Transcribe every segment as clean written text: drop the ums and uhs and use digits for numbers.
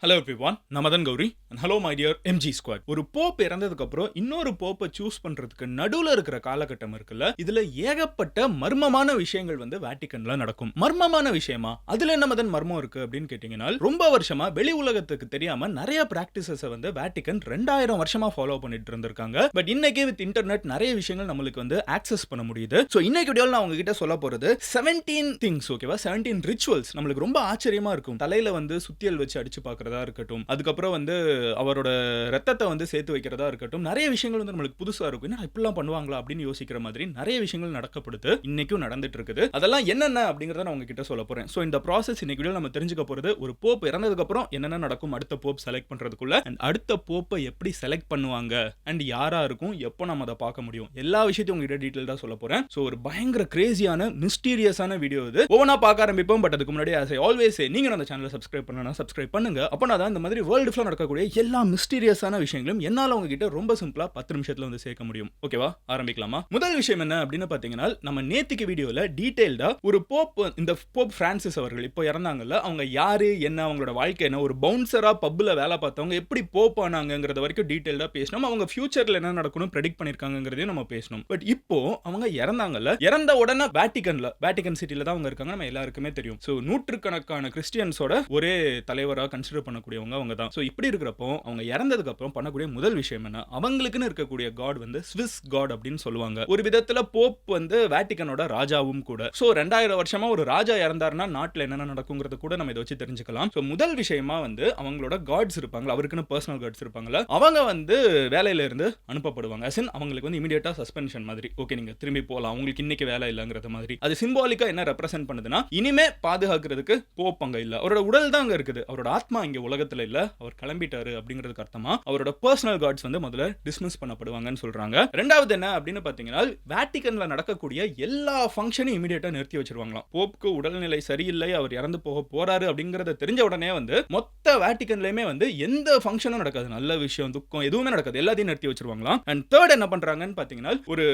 Hello everyone, நான் Madan Gowri and hello my dear MG squad. ஒரு pope இறந்ததுக்கு அப்புறம் இன்னொரு போப்பை சூஸ் பண்றதுக்கு நடுவுல இருக்கிற காலகட்டம் இருக்குல்ல, இதுல ஏகப்பட்ட மர்மமான விஷயங்கள் வேட்டிகன்ல நடக்கும். மர்மமான விஷயமா? அதுல என்ன மதன் மர்மம் இருக்கு அப்படின்னு கேட்டீங்கன்னா, ரொம்ப வருஷமா வெளி உலகத்துக்கு தெரியாம நிறைய பிராக்டிசஸ் வேட்டிகன் 2000 வருஷமா ஃபாலோ பண்ணிட்டு இருந்திருக்காங்க. பட் இன்னைக்கு வித் இன்டர்நெட் நிறைய விஷயங்கள் நம்மளுக்கு ஆக்சஸ் பண்ண முடியுது. சோ இன்னைக்கு வீடியோல நான் உங்ககிட்ட சொல்ல போறது 17 திங்ஸ், ஓகேவா? 17 ரிச்சுவல்ஸ் நம்மளுக்கு ரொம்ப ஆச்சரியமா இருக்கும். தலையில சுத்தியல் வச்சு அடிச்சு பார்க்கறதா இருக்கட்டும், அதுக்கப்புறம் அவரோட ரத்தத்தை சேர்த்து வைக்கிறதா இருக்கட்டும், நிறைய விஷயங்கள் நம்மளுக்கு புதுசா இருக்கும். என்ன இப்படிலாம் பண்ணுவாங்களா அப்படின்னு யோசிக்கிற மாதிரி நிறைய விஷயங்கள் நடக்கப்படுது, இன்னைக்கும் நடந்துட்டு இருக்குது. அதெல்லாம் என்னென்ன அப்படிங்கறத நான் உங்ககிட்ட சொல்ல போறேன். சோ இந்த ப்ராசஸ் இன்னைக்கு வீடியோல நம்ம தெரிஞ்சுக்க போறது, ஒரு போப் இறந்ததுக்கு அப்புறம் என்னென்ன நடக்கும் அடுத்த போப் செலக்ட் பண்றதுக்குள்ள, and அடுத்த போப்பை எப்படி செலக்ட் பண்ணுவாங்க அண்ட் யாரா இருக்கும், எப்போ நம்ம அதை பார்க்க முடியும், எல்லா விஷயத்தையும் உங்ககிட்ட டீடைலா சொல்ல போறேன். சோ ஒரு பயங்கர கிரேசியான மிஸ்டீரியஸான வீடியோ இது. ஒவ்வொன்றா பார்க்க ஆரம்பிப்போம். பட் அதுக்கு முன்னாடி as I always say, நீங்க அந்த சேனலை சப்ஸ்கிரைப் பண்ணனா சப்ஸ்கிரைப் பண்ணுங்க. அப்போதான் இந்த மாதிரி வேர்ல்டு ஃபுல்லா நடக்கக்கூடிய எல்லா மிஸ்டீரியஸான விஷயங்களும் என்னால உங்ககிட்ட ரொம்ப சிம்பிளா 10 நிமிஷத்துல சேர்க்க முடியும். ஓகேவா? ஆரம்பிக்கலாமா? முதல் விஷயம் என்ன அப்படின்னு பாத்தீங்கன்னா, நம்ம நேத்திக்கு வீடியோல டீடைல்டா ஒரு போப், இந்த போப் பிரான்சிஸ் அவர்கள் இப்போ இறந்தாங்கல்ல, அவங்க யாரு, என்ன, அவங்களோட வாழ்க்கை என்ன, ஒரு பவுன்சரா பப்ல வேலை பார்த்தவங்க எப்படி போப் ஆனாங்கங்கறது வரைக்கும் டீடைல்டா பேசணும். அவங்க ஃபியூச்சர்ல என்ன நடக்கணும் ப்ரெடிக்ட் பண்ணிருக்காங்கங்கறதையும் நம்ம பேசணும். பட் இப்போ அவங்க இறந்தாங்கல்ல, இறந்த உடனே வேட்டிகன் சிட்டில தான் அவங்க இருக்காங்க. நம்ம எல்லாருக்குமே தெரியும். சோ நூற்றுக்கணக்கான கிறிஸ்டியன்ஸோட ஒரே தலைவரா கன்சிடர் பண்ணக்கூடியவங்க அவங்க தான். சோ இப்படி இருக்கிறப்போ அவங்க இறந்ததுக்கு அப்புறம் பண்ணக்கூடிய முதல் விஷயம் என்ன, அவங்களுக்குன்னு இருக்கக்கூடிய காட் ஸ்விஸ் காட் அப்படின்னு சொல்லுவாங்க. ஒரு விதத்துல போப் வேட்டிகனோட ராஜாவும் கூட. சோ 2000 வருஷமா ஒரு ராஜா இறந்தாருன்னா நாட்டுல என்னென்ன நடக்குங்கிறது கூட நம்ம இதை வச்சு தெரிஞ்சுக்கலாம். சோ முதல் விஷயமா அவங்களோட காட்ஸ் இருப்பாங்க, அவருக்குன்னு பர்சனல் காட்ஸ் இருப்பாங்கல்ல, அவங்க வேலையில இருந்து அனுப்பப்படுவாங்க. அவங்களுக்கு இமிடியேட்டா சஸ்பென்ஷன் மாதிரி, ஓகே நீங்க திரும்பி போலாம், உங்களுக்கு இன்னைக்கு வேலை இல்லங்கிறது மாதிரி. அது சிம்பாலிக்கா என்ன ரெப்ரசென்ட் பண்ணுதுன்னா, இனிமே பாதுகாக்கிறதுக்கு போப் அங்க இல்ல, அவரோட உடல் தான் அங்க இருக்குது, அவரோட ஆத்மா இங்க உலகத்துல இல்ல, அவர் கிளம்பிட்டாரு அப்படிங்கிறதுக்கு அர்த்தமா அவரோட பர்சனல் காட்ஸ் முதல்ல டிஸ்மிஸ் பண்ணப்படுவாங்கன்னு சொல்றாங்க. ரெண்டாவது என்ன அப்படின்னு பாத்தீங்கன்னா, வேட்டிகன்ல நடக்கக்கூடிய எல்லா ஃபங்க்ஷனையும் இமிடியேட்டா நிறுத்தி வச்சிருவாங்களாம். போப்க்கு உடல்நிலை சரியில்லை, அவர் இறந்து போக போறாரு அப்படிங்கறத தெரிஞ்ச உடனே மொத்த வேட்டிகன்லயுமே எந்த ஃபங்க்ஷனும் நடக்காது, நல்ல விஷயம் துக்கம் எதுவுமே நடக்காது, எல்லாத்தையும் நிறுத்தி வச்சிருவாங்களாம். அண்ட் தேர்ட் என்ன பண்றாங்கன்னு பாத்தீங்கன்னா, ஒரு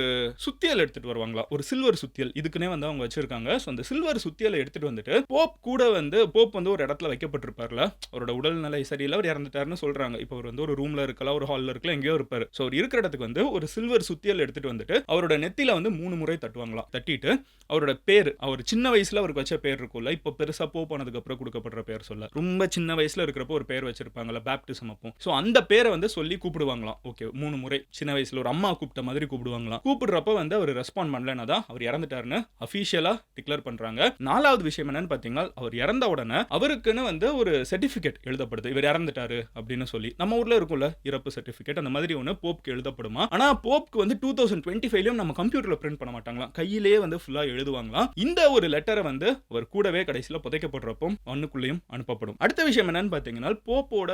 சுத்தியல் எடுத்துட்டு வருவாங்களா, ஒரு சில்வர் சுத்தியல், இதுக்குனே அவங்க வச்சிருக்காங்க. சோ அந்த சில்வர் சுத்தியலை எடுத்துட்டு வந்துட்டு போப் கூட போப் ஒரு இடத்துல வைக்கப்பட்டிருப்பார்ல, அவரோட உடல்நிலை சரியில்லை, அவர் இறந்துட்டாருன்னு சொல்றாங்க. இப்போ அவர் ஒரு ரூம்ல இருக்கலாம், ஒரு ஹால்ல இருக்கலாம், எங்கேயோ இருப்பாரு. சோ அவர் இருக்கிற இடத்துக்கு ஒரு சில்வர் சுத்தியல் எடுத்துட்டு வந்துட்டு அவரோட நெத்தியில 3 முறை தட்டுவாங்களாம். தட்டிட்டு அவரோட பேர், அவர் சின்ன வயசுல அவருக்கு வச்ச பேர் இருக்கும்ல, இப்போ பெருசா போப் ஆனதுக்கு அப்புறம் கொடுக்கப்படுற பேர் சொல்ல, ரொம்ப சின்ன வயசுல இருக்கிறப்போ ஒரு பேர் வச்சிருப்பாங்கல்ல, பேப்டிசம் அப்போ. சோ அந்த பேரை சொல்லி கூப்பிடுவாங்களாம். ஓகே 3 முறை சின்ன வயசுல ஒரு அம்மா கூப்பிட்ட மாதிரி கூப்பிடுவாங்களாம். கூப்பிடுறப்ப அவர் ரெஸ்பாண்ட் பண்ணலனா தான் அவர் இறந்துட்டாருன்னு அபிஷியலா டிக்ளேர் பண்றாங்க. நாலாவது விஷயம் என்னன்னு பாத்தீங்கன்னா, அவர் இறந்த உடனே அவருக்குன்னு ஒரு சர்டிபிகேட் எழுதப்படுது, இவர் இறந்துட்டாரு அப்படின்னு சொல்லி. நம்ம ஊர்ல இருக்கும்ல இறப்பு சர்டிபிகேட், அந்த மாதிரி ஒன்னு போப்க்கு எழுதப்படுமா. ஆனா போப்க்கு 2025லயும் நம்ம கம்ப்யூட்டர்ல பிரிண்ட் பண்ண மாட்டாங்களாம், கையிலேயே ஃபுல்லா எழுதுவாங்களாம். இந்த ஒரு லெட்டரை அவர் கூடவே கடைசியில புதைக்கப்படுறப்போ மண்ணுக்குள்ளேயும் அனுப்பப்படும். அடுத்த விஷயம் என்னன்னு பாத்தீங்கன்னா, போப்போட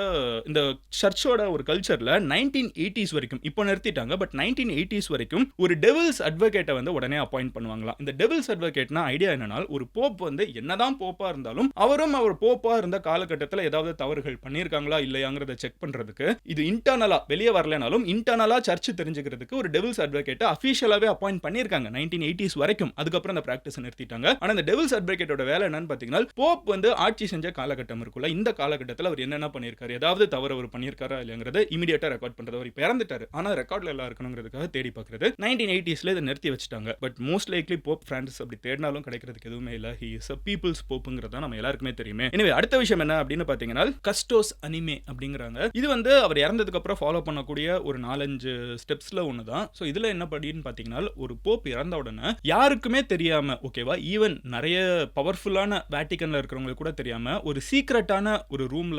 இந்த சர்ச்சோட ஒரு கல்ச்சர்ல 1980s வரைக்கும், இப்போ நிறுத்திட்டாங்க, பட் 1980s வரைக்கும் ஒரு டெவில்ஸ் அட்வொகேட்டை உடனே அப்பாயிண்ட் பண்ணுவாங்களாம். இந்த டெவில்ஸ் அட்வொகேட்னா ஐடியா என்னன்னா, ஒரு போப் என்னதான் போப்பா இருந்தாலும் அவரும் அவர் போப்பா இருந்த காலகட்டத்தில் ஏதாவது தவறுகள் பண்ணியிருக்காங்களா இல்லையாங்கிறத செக் பண்றதுக்கு, இது இன்டர்னலா வெளியே வரலனாலும் இன்டர்னலா சர்ச் தெரிஞ்சுக்கிறதுக்கு ஒரு டெவில்ஸ் அட்வொகேட்டை அபிஷியலாவே அப்பாயிண்ட் பண்ணியிருக்காங்க 1980s வரைக்கும். அதுக்கப்புறம் அந்த பிராக்டிஸ் நிறுத்திட்டாங்க. ஆனா இந்த டெவில்ஸ் அட்வொகேட்டோட வேலை என்னன்னு பாத்தீங்கன்னா, போப் ஆட்சி செஞ்ச காலகட்டம் இருக்குல்ல, இந்த காலகட்டத்தில் அவர் என்னென்ன பண்ணியிருக்காரு, ஏதாவது தவறு அவர் பண்ணியிருக்காரா இல்லையாங்கிறத இமிடியேட்டா ரெக்கார்ட் பண்றது. அவர் இப்போ இறந்துட்டாரு, ஆனா ரெக்கார்ட்ல எல்லாம் இருக்கணுங்கிறதுக்காக தேடி பார்க்கறது. 1980sல இதை நிறுத்தி வச்சுட்டாங்க. But most likely Pope Francis அப்படி தேடினாலும் கிடைக்கிறதுக்கு எதுவுமே இல்ல. ஹி இஸ் a people's போப்புங்கிறத நம்ம எல்லாருக்குமே தெரியுமே. எனவே அடுத்த விஷயம் என்ன அப்படின்னு பாத்தீங்கன்னா, கஸ்டோஸ் அனிமே அப்படிங்கிறாங்க. இது அவர் இறந்ததுக்கு அப்புறம் ஃபாலோ பண்ணக்கூடிய ஒரு 4-5 ஸ்டெப்ஸ்ல ஒண்ணுதான். சோ இதுல என்ன படின்னு பாத்தீங்கன்னா, ஒரு போப் இறந்த உடனே யாருக்குமே தெரியாம, ஓகேவா, ஈவன் நிறைய பவர்ஃபுல்லான வேட்டிகன்ல இருக்கிறவங்களுக்கு கூட தெரியாம ஒரு சீக்ரெட்டான ஒரு ரூம்ல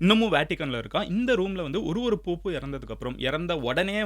இன்னமும் வேட்டிகன்ல இருக்கான். இந்த ரூம்ல ஒரு போப்பு இறந்ததுக்கு அப்புறம் இறந்த உடனே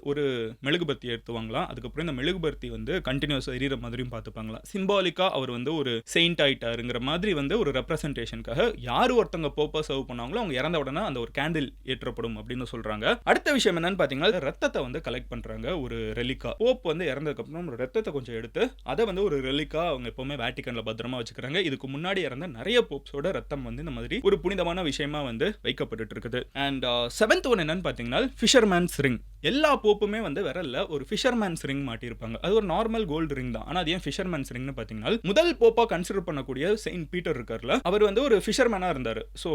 ஒரு மெழுகுபத்தி ஏத்துவாங்களாம். அதுக்கப்புறம் இந்த மெழுகுபத்தி கண்டினியூஸா எரியற மாதிரியும் பார்த்துப்பாங்களாம். சிம்பாலிக்கா அவர் ஒரு செயின்ட் ஆயிட்டாருங்கிற மாதிரி ஒரு ரெப்ரசன்டேஷனுக்காக யார் ஒருத்தங்க போப்பா சர்வ் பண்ணாங்களோ அவங்க இறந்த உடனே அந்த ஒரு கேண்டில் ஏற்றப்படும் அப்படின்னு சொல்றாங்க. அடுத்த விஷயம் என்னன்னு பாத்தீங்கன்னா, ரத்தத்தை கலெக்ட் பண்றாங்க, ஒரு ரெலிகா. போப் இறந்ததுக்கு அப்புறம் ரத்தத்தை கொஞ்சம் எடுத்து அதை ஒரு ரெலிகா அவங்க எப்பவுமே வேட்டிகன்ல பத்திரமா வச்சுக்கிறாங்க. இதுக்கு முன்னாடி இறந்த நிறைய போப்ஸோட ரத்தம் இந்த மாதிரி ஒரு புனிதமான விஷயமா வைக்கப்பட்டு இருக்குது. அண்ட் 7th ஒன் என்னன்னு பாத்தீங்கன்னா, ஃபிஷர்மேன்ஸ் ரிங். எல்லா போப்புமே விரல்ல ஒரு ஃபிஷர்மேன்ஸ் ரிங் மாட்டியிருப்பாங்க. அது ஒரு நார்மல் கோல்டு ரிங் தான். ஆனா அது ஏன் ஃபிஷர்மேன்ஸ் ரிங்னு பாத்தீங்கன்னா, முதல் போப்பா கன்சிடர் பண்ணக்கூடிய செயின்ட் பீட்டர் இருக்கார்ல, அவர் ஒரு ஃபிஷர்மேனா இருந்தாரு. சோ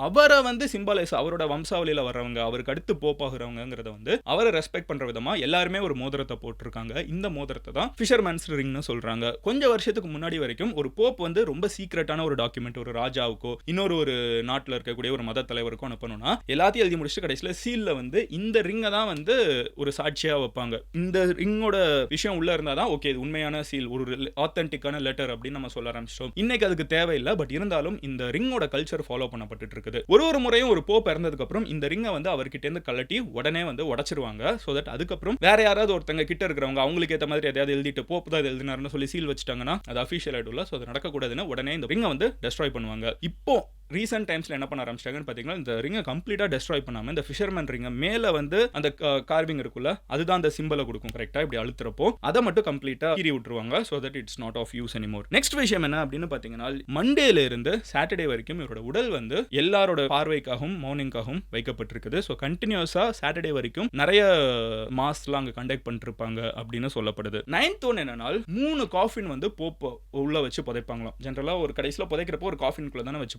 அவரை வந்து சிம்பாலைஸ், அவரோட வம்சாவளியில வர்றவங்க, அவருக்கு அடுத்து போப்பாகிறவங்கிறத வந்து அவரை ரெஸ்பெக்ட் பண்ற விதமா எல்லாருமே ஒரு மோதிரத்தை போட்டிருக்காங்க. இந்த மோதிரத்தை தான் ஃபிஷர்மேன்ஸ் ரிங்னு சொல்றாங்க. கொஞ்சம் வருஷத்துக்கு முன்னாடி வரைக்கும் ஒரு போப் வந்து ரொம்ப சீக்ரெட்டான ஒரு டாக்குமெண்ட் ஒரு ராஜாவுக்கோ இன்னொரு ஒரு நாட்டில் இருக்கக்கூடிய ஒரு மத தலைவருக்கோ அனுப்பணும்னா எல்லாத்தையும் எழுதி முடிச்சுட்டு கடைசியில் சீல்ல வந்து இந்த ரிங்கை தான் வந்து ஒரு சாட்சியா வைப்பாங்க. இந்த ரிங்கோட விஷயம் உள்ள இருந்தா தான் ஓகே இது உண்மையான சீல், ஒரு ஆத்தென்டிக்கான லெட்டர் அப்படின்னு நம்ம சொல்ல ஆரம்பிச்சிட்டோம். இன்னைக்கு அதுக்கு தேவையில்லை. பட் இருந்தாலும் இந்த ரிங்கோட கல்ச்சர் ஃபாலோ பண்ணப்பட்டு இருக்குது. ஒரு முறையும் ஒரு போப் இறந்ததுக்கு அப்புறம் இந்த ரிங்கை வந்து அவர்கிட்ட இருந்து கலட்டி உடனே வந்து உடைச்சிருவாங்க. சோ தட் அதுக்கப்புறம் வேற யாராவது ஒருத்தங்க கிட்ட இருக்கிறவங்க அவங்களுக்கு ஏற்ற மாதிரி எதையாவது எழுதிட்டு போப் தான் எழுதினாருன்னு சொல்லி சீல் வச்சுட்டாங்கன்னா அது அஃபிஷியல் ஆயிடும்ல. சோ அது நடக்கக்கூடாதுன்னு உடனே இந்த ரிங்கை வந்து டெஸ்ட்ராய் பண்ணுவாங்க. இப்போ ரீசென்ட் டைம்ஸ்ல என்ன பண்ண ஆரம்பிச்சிட்டாங்கன்னு பாத்தீங்கன்னா இந்த ரிங்கை கம்ப்ளீட்டா டெஸ்ட்ராய் பண்ணாம இந்த ஃபிஷர்மேன் ரிங்கை மேல வந்து அந்த கார்விங் இருக்குல்ல அதுதான் அந்த சிம்பலை கொடுக்கும். கரெக்டா இப்படி அழுத்துறப்போ அதை மட்டும் கம்ப்ளீட்டா கீறி விட்டுருவாங்க. So that it's not of use anymore. Next விஷயம் என்ன அப்படின்னு பாத்தீங்கன்னா மண்டேல இருந்து சாட்டர்டே வரைக்கும் இவரோட உடல் வந்து எல்லாரோட பார்வைக்காகவும் மௌனிங்காகவும் வைக்கப்பட்டிருக்குது. ஸோ கண்டினியூஸா சாட்டர்டே வரைக்கும் நிறைய மாஸ்லாம் அங்கே கண்டக்ட் பண்ணிருப்பாங்க அப்படின்னு சொல்லப்படுது. 9th ஒன் என்னன்னா 3 காஃபின் வந்து போப் உள்ள வச்சு புதைப்பாங்களாம். ஜென்ரலா ஒரு கடைசியில் புதைக்கிறப்போ ஒரு காஃபின்குள்ள தானே வச்சு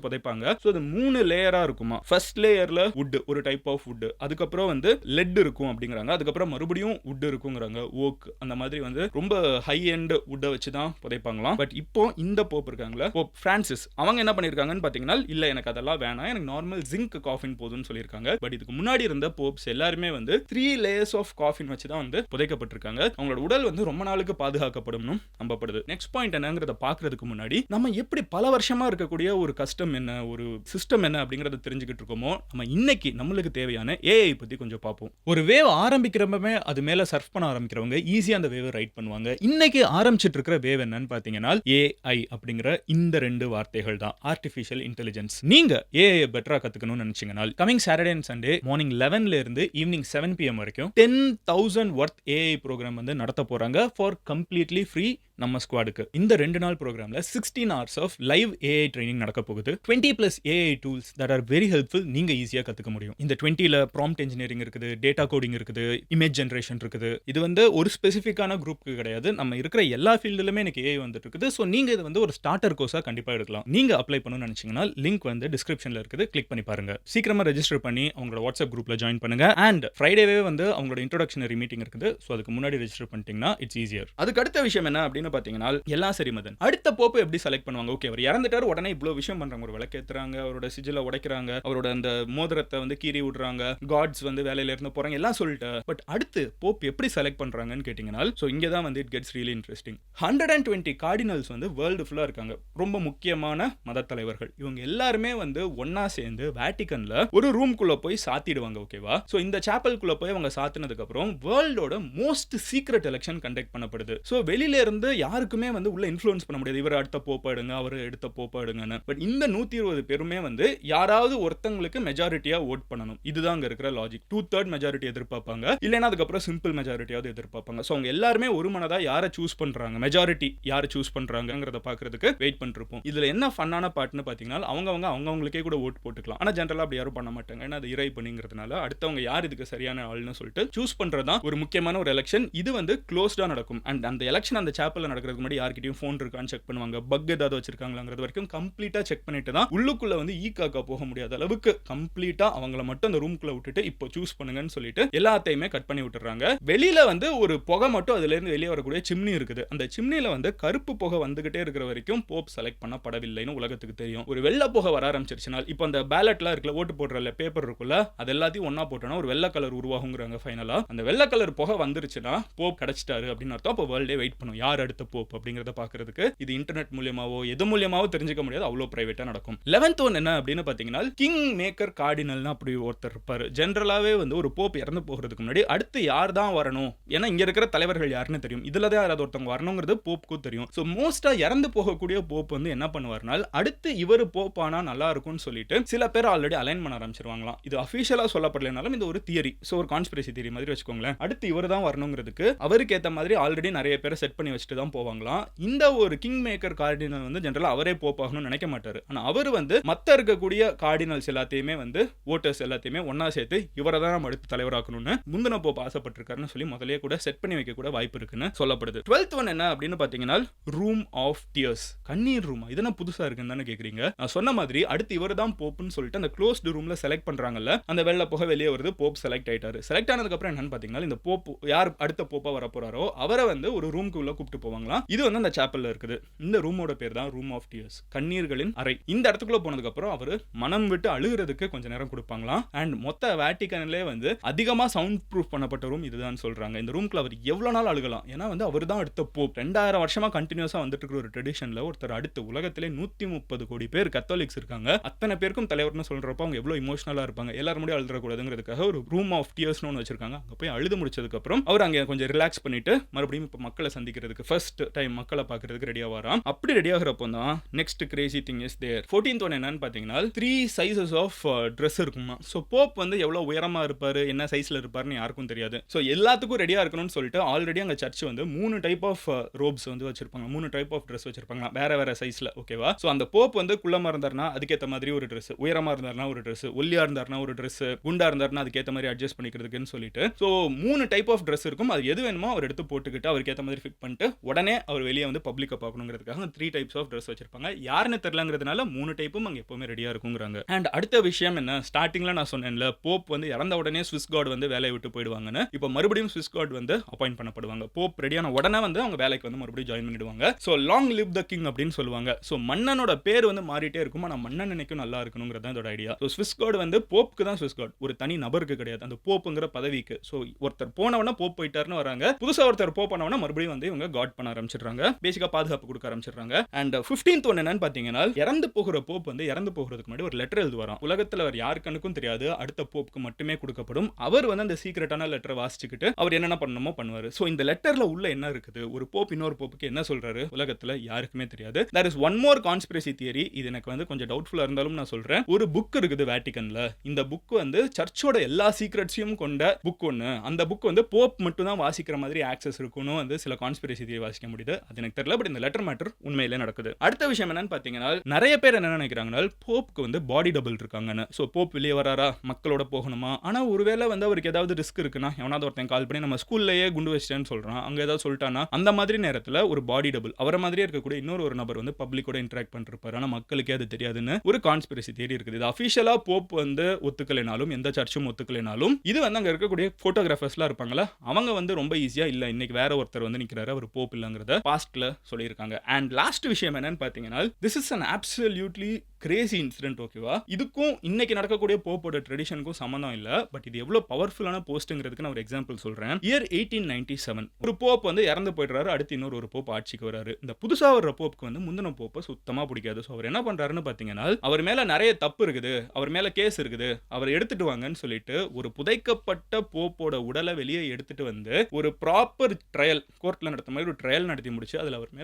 புதைப்பாங்க. ஸோ அது 3 லேயரா இருக்குமா. ஃபர்ஸ்ட் லேயர்ல வுட், ஒரு டைப் ஆஃப் வுட், அதுக்கப்புறம் வந்து லெட் இருக்கும் அப்படிங்கிறாங்க, அதுக்கப்புறம் மறுபடியும் வுட் இருக்குங்கிறாங்க, ஓக், அந்த மாதிரி வந்து ரொம்ப ஹை எண்ட் வுட்டை வச்சு தான் புதைப்பாங்களாம். பட் இப்போ இந்த போப் இருக்காங்களா போப் பிரான்சிஸ் அவங்க என்ன பண்ணிருக்காங்கன்னு பாத்தீங்கன்னா இல்ல எனக்கு அதெல்லாம் வேணாம், எனக்கு நார்மல் ஜிங்க் காஃபின் போதும்னு சொல்லியிருக்காங்க. பட் இதுக்கு முன்னாடி இருந்த போப்ஸ் எல்லாருமே வந்து 3 லேயர்ஸ் ஆஃப் காஃபின் வச்சு தான் வந்து புதைக்கப்பட்டிருக்காங்க. அவங்களோட உடல் வந்து ரொம்ப நாளுக்கு பாதுகாக்கப்படும் நம்பப்படுது. நெக்ஸ்ட் பாயிண்ட் என்னங்கிறத பாக்குறதுக்கு முன்னாடி நம்ம எப்படி பல வருஷமா இருக்கக்கூடிய ஒரு கஸ்டம் என்ன, ஒரு சிஸ்டம் என்ன அப்படிங்கறத தெரிஞ்சுக்கிட்டு இருக்கோமோ நம்ம இன்னைக்கு நம்மளுக்கு தேவையான ஏஐ பத்தி கொஞ்சம் பார்ப்போம். ஒரு வேவ் ஆரம்பிக்கிறப்பமே அது மேல சர்ஃப் பண்ண ஆரம்பிக்கிறவங்க ஈஸியா அந்த வேவ் ரைட் பண்ணுவாங்க. இன்னைக்கு ஆரம்பிச்சிட்டு இருக்கிற வேவ் என்னன்னு பாத்தீங்கன்னா ஏஐ அப்படிங்கிற இந்த 2 வார்த்தைகள் தான், ஆர்டிஃபிஷியல் இன்டெலிஜென்ஸ். நீங்க ஏஐ பெட்டரா கத்துக்கணும்னு நினைச்சீங்கன்னா coming Saturday and Sunday morning 11ல இருந்து ஈவினிங் 7 PM வரைக்கும் 10,000 வொர்த் ஏஐ ப்ரோக்ராம் வந்து நடத்த போறாங்க ஃபார் கம்ப்ளீட்லி ஃப்ரீ நம்ம ஸ்குவாடுக்கு. இந்த 2 நாள் ப்ரோக்ராம்ல 16 hours of live AI training நடக்க போகுது. 20+ AI tools that are very helpful நீங்க ஈஸியா கத்துக்க முடியும். இந்த 20ல ப்ராம்ப்ட் இன்ஜினியரிங் இருக்குது, டேட்டா கோடிங் இருக்குது, இமேஜ் ஜெனரேஷன் இருக்குது. இது வந்து ஒரு ஸ்பெசிஃபிக்கான குரூப்க்கு கிடையாது, நம்ம இருக்கிற எல்லா ஃபீல்டுலயுமே எனக்கு ஏஐ வந்துட்டு இருக்குது. ஸோ நீங்க இது வந்து ஒரு ஸ்டார்டர் கோர்ஸா கண்டிப்பா எடுக்கலாம். நீங்க அப்ளை பண்ணணும்னு நினைச்சீங்கன்னா லிங்க் வந்து டிஸ்கிரிப்ஷன்ல இருக்குது, கிளிக் பண்ணி பாருங்க. சீக்கிரமா ரெஜிஸ்டர் பண்ணி அவங்களோட வாட்ஸ்அப் குரூப்ல ஜாயின் பண்ணுங்க. அண்ட் ஃப்ரைடேவே வந்து அவங்களோட இன்ட்ரோடக்ஷனரி மீட்டிங் இருக்குது. ஸோ அதுக்கு முன்னாடி ரெஜிஸ்டர் பண்ணிட்டீங்கன்னா இட்ஸ் ஈஸியர். அதுக்கு அடுத்த விஷயம் என்ன அப்படின்னு பாத்தீங்கன்னா எல்லாம் சரி மதன் அடுத்த போப்பு எப்படி செலக்ட் பண்ணுவாங்க. ஓகே அவர் இறந்துட்டாரு, உடனே இவ்வளவு விஷயம் பண்றாங்க, ஒரு விளக்கேத்துறாங்க, அவரோட சிஜில உடைக்கிறாங்க, அவரோட அந்த மோதிரத்தை வந்து கீறி விடுறாங்க, காட்ஸ் வந்து வேலையில இருந்து போறாங்க எல்லாம் சொல்லிட்டு. பட் அடுத்து போப் எப்படி செலக்ட் பண்றாங்கன்னு கேட்டீங்கன்னா ஸோ இங்க தான் வந்து it gets really interesting. 120 cardinals வந்து வேர்ல்டு ஃபுல்லா இருக்காங்க, ரொம்ப முக்கியமான மத தலைவர்கள். இவங்க எல்லாருமே வந்து ஒன்னா சேர்ந்து வேட்டிகன்ல ஒரு ரூம்குள்ள போய் சாத்திடுவாங்க. ஓகேவா. ஸோ இந்த சாப்பல்குள்ள போய் அவங்க சாத்தினதுக்கு அப்புறம் வேர்ல்டோட மோஸ்ட் சீக்ரெட் எலெக்ஷன் கண்டக்ட் பண்ணப்படுது. ஸோ வெளியில இருந்து யாருக்குமே வந்து உள்ள இன்ஃப்ளூயன்ஸ் பண்ண முடியாது, இவர் அடுத்த போப்பா எடுங்க, அவர் எடுத்த போப்பா எடுங்கன்னு. பட் இந்த 120 பேருமே வந்து யாராவது ஒருத்தங்களுக்கு மெஜாரிட்டியா ஓட் பண்ணணும். இதுதான் அங்க இருக்கிற லாஜிக். 2/3 மெஜாரிட்டி எதிர்பார்ப்பாங்க, இல்லைன்னா அதுக்கப்புறம் சிம்பிள் மெஜாரிட்டியாவது எதிர்பார்ப்பாங்க. ஸோ அவங்க எல்லாருமே ஒரு மனதா யாரை சூஸ் பண்றாங்க, மெஜாரிட்டி யாரை சூஸ் பண்றாங்கிறத பாக்குறதுக்கு வெயிட் பண்ணிருப்போம். இதுல என்ன ஃபன்னான பார்ட்னு பாத்தீங்கன்னா அவங்களுக்கே கூட ஓட் போட்டுக்கலாம். ஆனா ஜெனரலா அப்படி யாரும் பண்ண மாட்டாங்க, ஏன்னா அது இறை பண்ணிங்கிறதுனால அடுத்தவங்க யார் இதுக்கு சரியான ஆள்னு சொல்லிட்டு சூஸ் பண்றதா ஒரு முக்கியமான ஒரு எலெக்ஷன். இது வந்து க்ளோஸ்டா நடக்கும். அண்ட் அந்த எலெக்ஷன் அந்த சாப்பல்ல நடக்கிறதுக்கு முன்னாடி யார்கிட்டயும் ஃபோன் இருக்கான்னு செக் பண்ணுவாங்க, பக் ஏதாவது வச்சிருக்காங்களாங்கிறது வரைக்கும் கம்ப்ளீட்டா செக் பண்ணிட்டு தான் உள்ளுக்குள்ள வந்து ஈக்காக்கா போக முடியாத அளவுக்கு கம்ப்ளீட்டா அவங்கள மட்டும் அந்த ரூம்குள்ள விட்டுட்டு இப்போ சூஸ் பண்ணுங்கன்னு சொல்லிட்டு எல்லாத்தையுமே கட் பண்ணி விட்டுறாங்க. வெளியில வந்து ஒரு புகை மட்டும் அதுல இருந்து வெளியே வரக்கூடிய சிம்னி இருக்குது. அந்த சிம்னில வந்து கருப்பு புகை வந்துகிட்டே இருக்கிற வரைக்கும் போப் செலக்ட் பண்ணப்படவில்லைன்னு உலகத்துக்கு தெரியும். ஒரு வெள்ளை புகை வர ஆரம்பிச்சிருச்சுனா இப்போ அந்த பேலட்லாம் இருக்குல்ல, ஓட்டு போடுறல பேப்பர் இருக்குல்ல, அது எல்லாத்தையும் ஒன்னா போட்டோம்னா ஒரு வெள்ளை கலர் உருவாகுங்கிறாங்க. ஃபைனலா அந்த வெள்ளை கலர் புகை வந்துருச்சுன்னா போப் கிடைச்சிட்டாரு அப்படின்னு அர்த்தம். அப்போ வேர்ல்டே வெயிட் பண்ணும் யார் அடுத்த போப் அப்படிங்கறத பாக்குறதுக்கு. இது இன்டர்நெட் மூலமாவோ எது மூலமாவோ தெரிஞ்சுக்க முடியாது, அவ்வளவு பிரைவேட்டா நடக்கும். 11th ஒன் என்ன அப்படின்னு பாத்தீங்கன்னா கிங் மேக்கர் கார்டினல்னா அப்படி ஒருத்தர் இருப்பாரு. ஜெனரலாவே வந்து ஒரு போப் இறந்து போகிறதுக்கு முன்னாடி அடுத்து யார் தான் வரணும், ஏன்னா இங்க இருக்கிற தலைவர்கள் யாருன்னு தெரியும், இதுல தான் யாராவது ஒருத்தவங்க வரணுங்கிறது போப்புக்கும் தெரியும். சோ மோஸ்டா இறந்து போகக்கூடிய போப் வந்து என்ன பண்ணுவார்னால் அடுத்து இவர் போப் ஆனா நல்லா இருக்கும்னு சொல்லிட்டு சில பேர் ஆல்ரெடி அலைன் பண்ண ஆரம்பிச்சிருவாங்களாம். இது அபிஷியலா சொல்லப்படலைனாலும் இது ஒரு தியரி, சோ ஒரு கான்ஸ்பிரசி தியரி மாதிரி வச்சுக்கோங்களேன். அடுத்து இவர் தான் வரணுங்கிறதுக்கு அவருக்கு ஏத்த மாதிரி ஆல்ரெடி நிறைய பேரை செட் பண்ணி வச்சுட்டு தான் தான் போவாங்களாம். இந்த ஒரு கிங் மேக்கர் கார்டினல் வந்து ஜெனரலா அவரே போப் ஆகணும்னு நினைக்க மாட்டாரு. ஆனா அவர் வந்து மத்த இருக்கக்கூடிய கார்டினல்ஸ் எல்லாத்தையுமே வந்து வோட்டர்ஸ் எல்லாத்தையுமே ஒண்ணா சேர்த்து இவரை தான் நம்ம அடுத்து தலைவராக்கணும்னு முந்தின போப் ஆசைப்பட்டிருக்காருன்னு சொல்லி முதல்லயே கூட செட் பண்ணி வைக்க கூட வாய்ப்பு இருக்குன்னு சொல்லப்படுது. 12th ஒன் என்ன அப்படின்னு பாத்தீங்கன்னா ரூம் ஆஃப் டியர்ஸ், கண்ணீர் ரூம். இது என்ன புதுசா இருக்குன்னு தானே கேக்குறீங்க. நான் சொன்ன மாதிரி அடுத்து இவர் தான் போப்னு சொல்லிட்டு அந்த க்ளோஸ்டு ரூம்ல செலக்ட் பண்றாங்கல்ல, அந்த வெள்ள புகை வெளியே வருது, போப் செலக்ட் ஆயிட்டாரு. செலக்ட் ஆனதுக்கு அப்புறம் என்னன்னு பாத்தீங்கன்னா இந்த போப் யார் அடுத்த போப்பா வர போறாரோ அவரை வந்து ஒரு ரூமுக்கு உள்ள கூப்பிட்டு போவாங்களாம். இது வந்து அந்த சாப்பல்ல இருக்குது. இந்த ரூமோட பேர் தான் ரூம் ஆஃப் டியர்ஸ், கண்ணீர்களின் அறை. இந்த இடத்துக்குள்ள போனதுக்கு அப்புறம் அவரு மனம் விட்டு அழுகிறதுக்கு கொஞ்ச நேரம் கொடுப்பாங்களாம். அண்ட் மொத்த வேட்டிகன்லயே வந்து அதிகமா சவுண்ட் ப்ரூஃப் பண்ணப்பட்ட ரூம் இதுதான் சொல்றாங்க. இந்த ரூம்க்குள்ள அவர் எவ்வளவு நாள் அழுகலாம். ஏன்னா வந்து அவர் தான் அடுத்த போப். 2000 வருஷமா கண்டினியூஸா வந்துட்டு இருக்கிற ஒரு ட்ரெடிஷன்ல ஒருத்தர் அடுத்த உலகத்திலே 130 கோடி பேர் கத்தோலிக்ஸ் இருக்காங்க. அத்தனை பேருக்கும் தலைவர்னு சொல்றப்ப அவங்க எவ்வளவு இமோஷனலா இருப்பாங்க. எல்லாரும் முடியும் அழுதுற கூடாதுங்கிறதுக்காக ஒரு ரூம் ஆஃப் டியர்ஸ்னு ஒன்று வச்சிருக்காங்க. அங்க போய் அழுது முடிச்சதுக்கு அப்புறம் அவர் அங்க கொஞ்சம் ரிலாக்ஸ் பண்ணிட்டு மறுபடியும் இப்ப மக்களை சந்திக்கிறதுக்கு ஃபர்ஸ்ட் டைம் மக்களை பாக்குறதுக்கு ரெடி ஆவாராம். அப்படி ரெடி ஆகிறப்போ தான் next crazy thing is there. 14th one என்னன்னு பாத்தீங்கன்னா 3 சைசஸ் ஆஃப் ட்ரெஸ் இருக்குமா. ஸோ போப் வந்து எவ்வளவு உயரமா இருப்பாரு, என்ன சைஸ்ல இருப்பாருன்னு யாருக்கும் தெரியாது. ஸோ எல்லாத்துக்கும் ரெடியா இருக்கணும்னு சொல்லிட்டு ஆல்ரெடி அங்க சர்ச் வந்து 3 டைப் ஆஃப் ரோப்ஸ் வந்து வச்சிருப்பாங்க. 3 டைப் ஆஃப் ட்ரெஸ் வச்சிருப்பாங்க வேற வேற சைஸ்ல. ஓகேவா. ஸோ அந்த போப் வந்து குள்ளமா இருந்தாருன்னா அதுக்கேற்ற மாதிரி ஒரு ட்ரெஸ், உயரமா இருந்தாருன்னா ஒரு ட்ரெஸ், ஒல்லியா இருந்தாருன்னா ஒரு ட்ரெஸ், குண்டா இருந்தாருன்னா அதுக்கேற்ற மாதிரி அட்ஜஸ்ட் பண்ணிக்கிறதுக்குன்னு சொல்லிட்டு ஸோ 3 டைப் ஆஃப் ட்ரெஸ் இருக்கும். அது எது வேணுமோ அவர் எடுத்து போட்டுக்கிட்டு அவருக்கு ஏற்ற மாதிரி ஃபிட் பண்ணிட்டு உடனே அவர் வெளியே வந்து பப்ளிக்கை பார்க்கணுங்கிறதுக்காக 3 டைப்ஸ் ஆஃப் ட்ரெஸ் வச்சிருப்பாங்க. யாருன்னு தெரியலங்கிறதுனால 3 டைப்பும் அங்கே எப்பவுமே ரெடியா இருக்குங்கிறாங்க. அண்ட் அடுத்த விஷயம் என்ன, ஸ்டார்டிங்ல நான் சொன்னேன்ல போப் வந்து இறந்த உடனே ஸ்விஸ் காட் வந்து வேலையை விட்டு போயிடுவாங்கன்னு. இப்போ மறுபடியும் ஸ்விஸ் காட் வந்து அப்பாயிண்ட் பண்ணப்படுவாங்க. போப் ரெடியான உடனே வந்து அவங்க வேலைக்கு வந்து மறுபடியும் ஜாயின் பண்ணிடுவாங்க. So long live the king அப்படின்னு சொல்லுவாங்க. ஸோ மன்னனோட பேர் வந்து மாறிட்டே இருக்கும். ஆனால் மன்னன் நினைக்கும் நல்லா இருக்கணுங்கிறது இதோட ஐடியா. ஸோ ஸ்விஸ் காட் வந்து போப்புக்கு தான் ஸ்விஸ் காட், ஒரு தனி நபருக்கு கிடையாது, அந்த போப்புங்கிற பதவிக்கு. ஸோ ஒருத்தர் போனவனா போப் போயிட்டாருன்னு வராங்க, புதுசா ஒருத்தர் போப் பண்ணவனா மறுபடியும் வந்து இவங்க காட் பண்ண ஆரம்பிச்சிடுறாங்க. பேசிக்கா பாதுகாப்பு கொடுக்க ஆரம்பிச்சிடுறாங்க. அண்ட் 15th ஒன் என்னன்னு பாத்தீங்கன்னா இறந்து போகிற போப் வந்து இறந்து போகிறதுக்கு முன்னாடி ஒரு லெட்டர் எழுதுவாராம். உலகத்துல அவர் யாருக்கனுக்கும் தெரியாது, அடுத்த போப்புக்கு மட்டுமே கொடுக்கப்படும். அவர் வந்து அந்த சீக்ரெட்டான லெட்டரை வாசிச்சுக்கிட்டு அவர் என்னென்ன பண்ணணுமோ பண்ணுவாரு. ஸோ இந்த லெட்டர்ல உள்ள என்ன இருக்குது, ஒரு போப் இன்னொரு போப்புக்கு என்ன சொல்றாரு உலகத்துல யாருக்குமே தெரியாது. There is one more conspiracy theory. இது எனக்கு வந்து கொஞ்சம் டவுட்ஃபுல்லா இருந்தாலும் நான் சொல்றேன். ஒரு புக் இருக்குது வேட்டிகன்ல. இந்த புக் வந்து சர்ச்சோட எல்லா சீக்ரெட்ஸையும் கொண்ட புக் ஒன்னு. அந்த புக் வந்து போப் மட்டும் தான் வாசிக்கிற மாதிரி ஆக்சஸ் இருக்கும்னு வந்து சில கான்ஸ்பிரசி தியரி வாசிக்க முடியுது. அது எனக்கு தெரியல. பட் இந்த லெட்டர் மேட்டர் உண்மையிலே நடக்குது. அடுத்த விஷயம் என்னன்னு பாத்தீங்கன்னா நிறைய பேர் என்ன நினைக்கிறாங்கன்னா போப்க்கு வந்து பாடி டபுள் இருக்காங்கன்னு. ஸோ போப் வெளியே வராரா, மக்களோட போகணுமா, ஆனா ஒருவேளை வந்து அவருக்கு ஏதாவது ரிஸ்க் இருக்குன்னா எவனாவது ஒருத்தன் கால் பண்ணி நம்ம ஸ்கூல்லையே குண்டு வச்சிட்டேன்னு சொல்றான், அங்க ஏதாவது சொல்லிட்டானா அந்த மாதிரி நேரத்துல ஒரு பாடி டபுள் அவரை மாதிரியே இருக்கக்கூடிய இன்னொரு ஒரு நபர் வந்து பப்ளிக்கோட இன்டராக்ட் பண்ணிருப்பாரு. ஆனா மக்களுக்கே அது தெரியாதுன்னு ஒரு கான்ஸ்பிரசி தியரி இருக்குது. இது அபிஷியலா போப் வந்து ஒத்துக்கலைனாலும் எந்த சர்ச்சும் ஒத்துக்கலைனாலும் இது வந்து அங்க இருக்கக்கூடிய போட்டோகிராஃபர்ஸ்லாம் இருப்பாங்கல்ல, அவங்க வந்து ரொம்ப ஈஸியா இல்ல இன்னைக்கு வேற ஒருத்தர் வந்து நிக்கிறாரு, அவர் போப் இல்லங்கிறத பாஸ்ட்ல சொல்லியிருக்காங்க. அண்ட் லாஸ்ட் விஷயம் என்னன்னு பாத்தீங்கன்னா this is an absolutely Crazy incident. ஓகேவா. இதுக்கும் இன்னைக்கு நடக்கக்கூடிய போப்போட ட்ரெடிஷனுக்கும் சம்பந்தம் இல்ல. பட் இது எவ்வளவு பவர்ஃபுல்லான போஸ்ட்ங்கிறதுக்கு நான் ஒரு எக்ஸாம்பிள் சொல்றேன். இயர் 1897 ஒரு போப் வந்து இறந்து போயிடுறாரு. அடுத்து இன்னொரு ஒரு போப் ஆட்சிக்கு வராரு. இந்த புதுசா வர்ற போப்புக்கு வந்து முந்தின போப்பை சுத்தமா பிடிக்காது. ஸோ அவர் என்ன பண்றாருன்னு பாத்தீங்கன்னா அவர் மேல நிறைய தப்பு இருக்குது, அவர் மேல கேஸ் இருக்குது, அவர் எடுத்துட்டு வாங்கன்னு சொல்லிட்டு ஒரு புதைக்கப்பட்ட போப்போட உடலை வெளியே எடுத்துட்டு வந்து ஒரு ப்ராப்பர் ட்ரையல் கோர்ட்ல நடத்த மாதிரி ஒரு ட்ரையல் நடத்தி முடிச்சு அதுல அவர்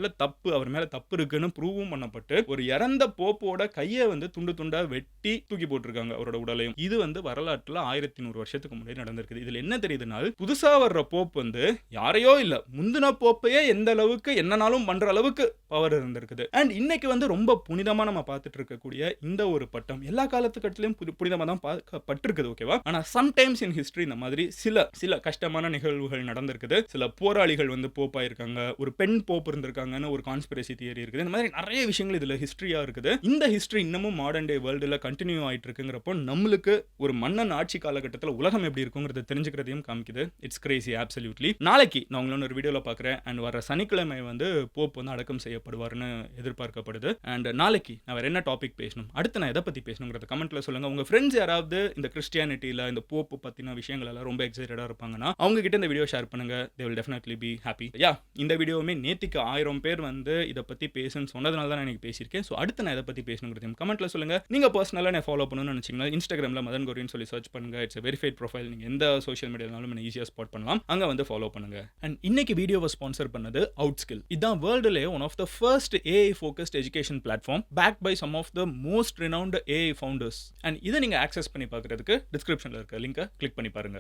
மேல தப்பு இருக்குன்னு ப்ரூவும் பண்ணப்பட்டு ஒரு இறந்த போப்போட கையை வந்து துண்டு துண்டா வெட்டி தூக்கி போட்டிருக்காங்க அவரோட உடலையும். இது வந்து வரலாற்றுல 1100 வருஷத்துக்கு முன்னாடி நடந்திருக்குது. இதுல என்ன தெரியுதுன்னா புதுசா வர்ற போப் வந்து யாரையோ இல்ல முந்தின போப்பையே எந்த அளவுக்கு என்னனாலும் பண்ற அளவுக்கு பவர் இருந்திருக்குது. அண்ட் இன்னைக்கு வந்து ரொம்ப புனிதமா நம்ம பார்த்துட்டு இருக்கக்கூடிய இந்த ஒரு பட்டம் எல்லா காலத்துக்கட்டிலும் புனிதமா தான் பட்டிருக்குது. ஓகேவா. ஆனா சம்டைம்ஸ் இன் ஹிஸ்டரி இந்த மாதிரி சில கஷ்டமான நிகழ்வுகள் நடந்திருக்குது. சில போராளிகள் வந்து போப் ஆயிருக்காங்க, ஒரு பெண் போப் இருந்திருக்காங்கன்னு ஒரு கான்ஸ்பிரசி தியரி இருக்குது. இந்த மாதிரி நிறைய விஷயங்கள் இதுல ஹிஸ்டரியா இருக்குது. இந்த ஹிஸ்டரி இன்னமும் மாடர்ன் டே வேர்ல்டுல கண்டினியூ ஆயிட்டு இருக்குங்கிறப்போ நம்மளுக்கு ஒரு மன்னன் ஆட்சி காலகட்டத்தில் உலகம் எப்படி இருக்குங்கிறத தெரிஞ்சுக்கிறதையும் காமிக்குது. It's Crazy absolutely. நாளைக்கு நான் உங்களோட ஒரு வீடியோல பார்க்குறேன். அண்ட் வர சனிக்கிழமை வந்து போப் வந்து அடக்கம் செய்யப்படுவார்னு எதிர்பார்க்கப்படுது. அண்ட் நாளைக்கு நான் வேற என்ன டாபிக் பேசணும், அடுத்து நான் எதை பத்தி பேசணுங்கிறத கமெண்ட்ல சொல்லுங்க. உங்க ஃப்ரெண்ட்ஸ் யாராவது இந்த கிறிஸ்டியானிட்டியில இந்த போப் பத்தின விஷயங்கள் எல்லாம் ரொம்ப எக்ஸைட்டடா இருப்பாங்கன்னா அவங்க கிட்ட இந்த வீடியோ ஷேர் பண்ணுங்க. they will definitely be happy. இந்த வீடியோவுமே நேத்திக்கு 1000 பேர் வந்து இதை பத்தி பேசுன்னு சொன்னதுனால தான் நான் பேசியிருக்கேன். ஸோ அடுத்து நான் எதை பத்தி பேசணுங்கிறது கமெண்ட்ல சொல்லுங்க. நீங்க பர்சனலா நான் ஃபாலோ பண்ணணும்னு நினைச்சீங்கன்னா இன்ஸ்டாகிராம்ல மதன் கோரின்னு சொல்லி சர்ச் பண்ணுங்க. It's a verified profile. நீங்க எந்த சோஷியல் மீடியானாலும் என்ன ஈஸியா ஸ்பாட் பண்ணலாம். அங்க வந்து ஃபாலோ பண்ணுங்க. அண்ட் இன்னைக்கு வீடியோவை ஸ்பான்சர் பண்ணது அவுட்ஸ்கில். இதான் வேர்ல்டுலயே one of the first AI focused education platform backed by some of the most renowned AI founders. And இதை நீங்க ஆக்சஸ் பண்ணி பார்க்கிறதுக்கு டிஸ்கிரிப்ஷன்ல இருக்க லிங்கை கிளிக் பண்ணி பாருங்க.